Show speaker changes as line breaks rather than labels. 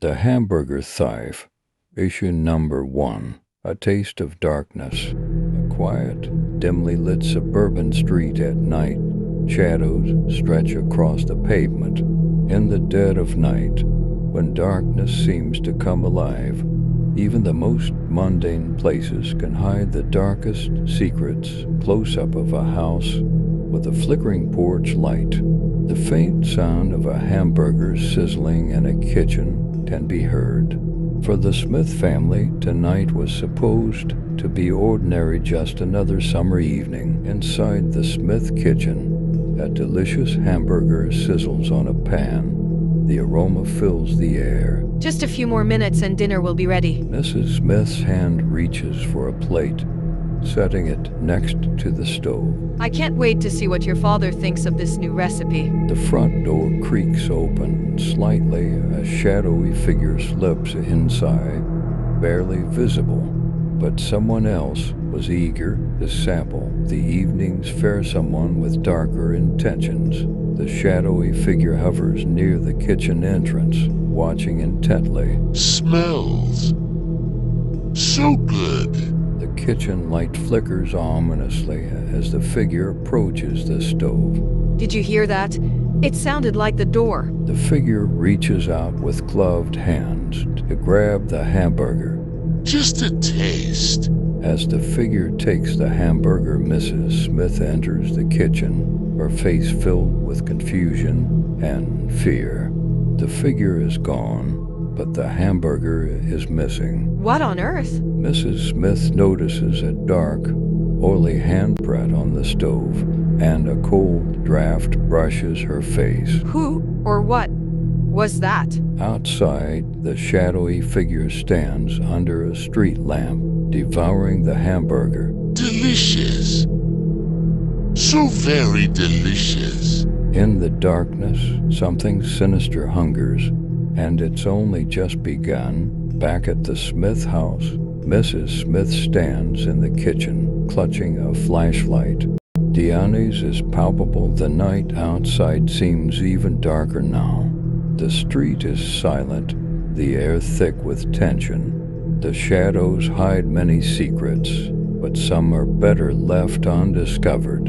The Hamburger Theif, issue number 1, A Taste of Darkness. A quiet, dimly lit suburban street at night. Shadows stretch across the pavement. In the dead of night, when darkness seems to come alive, even the most mundane places can hide the darkest secrets. Close-up of a house with a flickering porch light. The faint sound of a hamburger sizzling in a kitchen can be heard. For the Smith family, tonight was supposed to be ordinary, just another summer evening. Inside the Smith kitchen, a delicious hamburger sizzles on a pan. The aroma fills the air.
Just a few more minutes and dinner will be ready.
Mrs. Smith's hand reaches for a plate, setting it next to the stove.
I can't wait to see what your father thinks of this new recipe.
The front door creaks open slightly. A shadowy figure slips inside, barely visible. But someone else was eager to sample the evening's fare, someone with darker intentions. The shadowy figure hovers near the kitchen entrance, watching intently.
Smells so good.
The kitchen light flickers ominously as the figure approaches the stove.
Did you hear that? It sounded like the door.
The figure reaches out with gloved hands to grab the hamburger.
Just a taste.
As the figure takes the hamburger, Mrs. Smith enters the kitchen, her face filled with confusion and fear. The figure is gone, but the hamburger is missing.
What on earth?
Mrs. Smith notices a dark, oily handprint on the stove, and a cold draft brushes her face.
Who or what was that?
Outside, the shadowy figure stands under a street lamp, devouring the hamburger.
Delicious. So very delicious.
In the darkness, something sinister hungers, and it's only just begun. Back at the Smith house, Mrs. Smith stands in the kitchen, clutching a flashlight. The unease is palpable. The night outside seems even darker now. The street is silent, the air thick with tension. The shadows hide many secrets, but some are better left undiscovered.